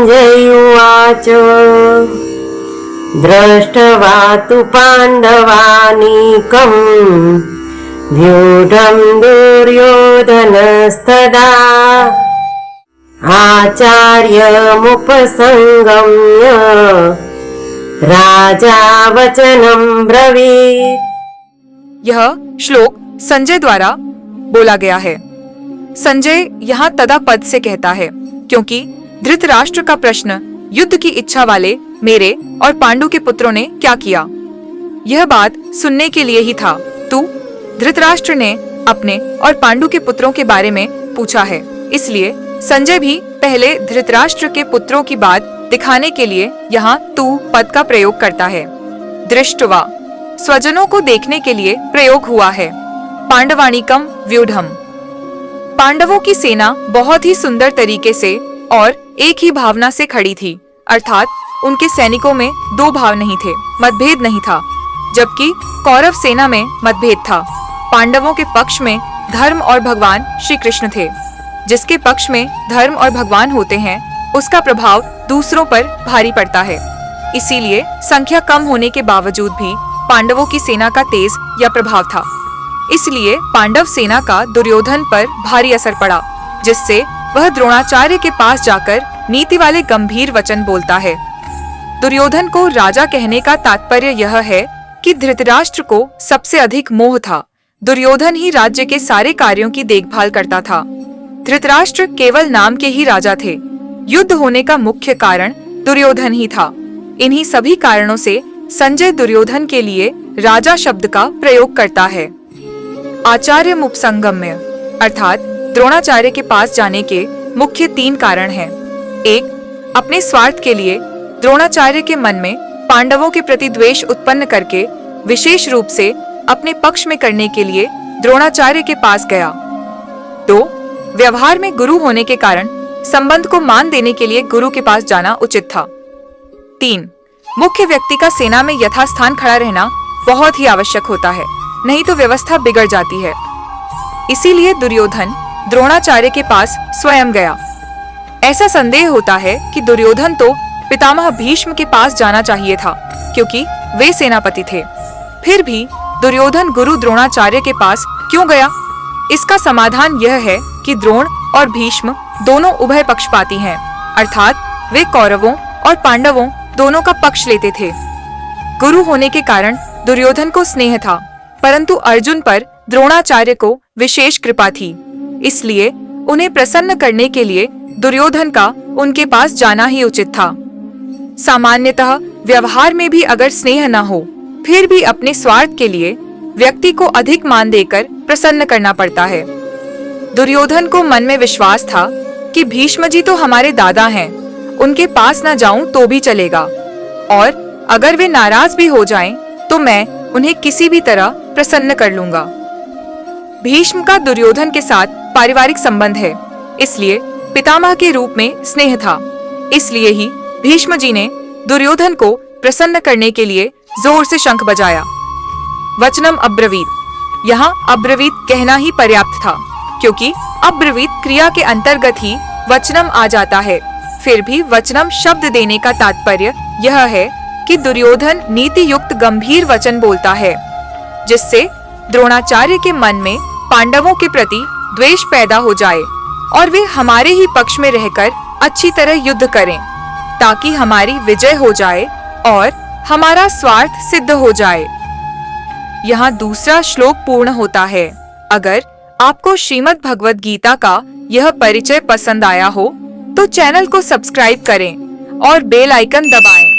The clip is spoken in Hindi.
सञ्जय उवाच दृष्ट्वा तु पाण्डवानीकम् व्यूढं दुर्योधनस्तदा आचार्यमुपसंगम्य राजा वचनं ब्रवीत्। यह श्लोक संजय द्वारा बोला गया है। संजय यहाँ तदा पद से कहता है क्योंकि धृतराष्ट्र का प्रश्न युद्ध की इच्छा वाले मेरे और पांडु के पुत्रों ने क्या किया, यह बात सुनने के लिए ही था। तू धृतराष्ट्र ने अपने और पांडु के पुत्रों के बारे में पूछा है, इसलिए संजय भी पहले धृतराष्ट्र के पुत्रों की बात दिखाने के लिए यहाँ तू पद का प्रयोग करता है। दृष्टवा स्वजनों को देखने के लिए प्रयोग हुआ है। पांडवानीकम व्यूढ़म पांडवों की सेना बहुत ही सुंदर तरीके से और एक ही भावना से खड़ी थी, अर्थात उनके सैनिकों में दो भाव नहीं थे, मतभेद नहीं था, जबकि कौरव सेना में मतभेद था। पांडवों के पक्ष में धर्म और भगवान श्री कृष्ण थे। जिसके पक्ष में धर्म और भगवान होते हैं उसका प्रभाव दूसरों पर भारी पड़ता है। इसीलिए संख्या कम होने के बावजूद भी पांडवों की सेना का तेज या प्रभाव था। इसलिए पांडव सेना का दुर्योधन पर भारी असर पड़ा, जिससे वह द्रोणाचार्य के पास जाकर नीति वाले गंभीर वचन बोलता है। दुर्योधन को राजा कहने का तात्पर्य यह है कि धृतराष्ट्र को सबसे अधिक मोह था। दुर्योधन ही राज्य के सारे कार्यों की देखभाल करता था। धृतराष्ट्र केवल नाम के ही राजा थे। युद्ध होने का मुख्य कारण दुर्योधन ही था। इन्हीं सभी कारणों से संजय दुर्योधन के लिए राजा शब्द का प्रयोग करता है। आचार्य मुपसंगम्य अर्थात द्रोणाचार्य के पास जाने के मुख्य 3 कारण हैं। 1. अपने स्वार्थ के लिए द्रोणाचार्य के मन में पांडवों के प्रति द्वेष उत्पन्न करके विशेष रूप से अपने पक्ष में करने के लिए द्रोणाचार्य के पास गया। 2. व्यवहार में गुरु होने के कारण संबंध को मान देने के लिए गुरु के पास जाना उचित था। 3. मुख्य व्यक्ति का सेना में यथास्थान खड़ा रहना बहुत ही आवश्यक होता है, नहीं तो व्यवस्था बिगड़ जाती है। इसीलिए दुर्योधन द्रोणाचार्य के पास स्वयं गया। ऐसा संदेह होता है कि दुर्योधन तो पितामह भीष्म के पास जाना चाहिए था, क्योंकि वे सेनापति थे। फिर भी दुर्योधन गुरु द्रोणाचार्य के पास क्यों गया? इसका समाधान यह है कि द्रोण और भीष्म दोनों उभय पक्षपाती हैं, अर्थात वे कौरवों और पांडवों दोनों का पक्ष लेते थे। गुरु होने के कारण दुर्योधन को स्नेह था, परंतु अर्जुन पर द्रोणाचार्य को विशेष कृपा थी। इसलिए उन्हें प्रसन्न करने के लिए दुर्योधन का उनके पास जाना ही उचित था। सामान्यतः व्यवहार में भी अगर स्नेह न हो, फिर भी अपने स्वार्थ के लिए व्यक्ति को अधिक मान देकर प्रसन्न करना पड़ता है। दुर्योधन को मन में विश्वास था कि भीष्म जी तो हमारे दादा हैं, उनके पास न जाऊं तो भी चलेगा, और अगर वे नाराज भी हो जाएं, तो मैं उन्हें किसी भी तरह प्रसन्न कर लूंगा। भीष्म का दुर्योधन के साथ पारिवारिक संबंध है, इसलिए पितामह के रूप में स्नेह था। इसलिए ही भीष्म जी ने दुर्योधन को प्रसन्न करने के लिए जोर से शंख बजाया। वचनम अब्रवीत यहाँ अब्रवीत कहना ही पर्याप्त था, क्योंकि अब्रवीत क्रिया के अंतर्गत ही वचनम आ जाता है। फिर भी वचनम शब्द देने का तात्पर्य यह है कि दुर्योधन नीति युक्त गंभीर वचन बोलता है, जिससे द्रोणाचार्य के मन में पांडवों के प्रति द्वेष पैदा हो जाए और वे हमारे ही पक्ष में रहकर अच्छी तरह युद्ध करें, ताकि हमारी विजय हो जाए और हमारा स्वार्थ सिद्ध हो जाए। यहाँ दूसरा श्लोक पूर्ण होता है। अगर आपको श्रीमद् भगवद गीता का यह परिचय पसंद आया हो तो चैनल को सब्सक्राइब करें और बेल आइकन दबाएं।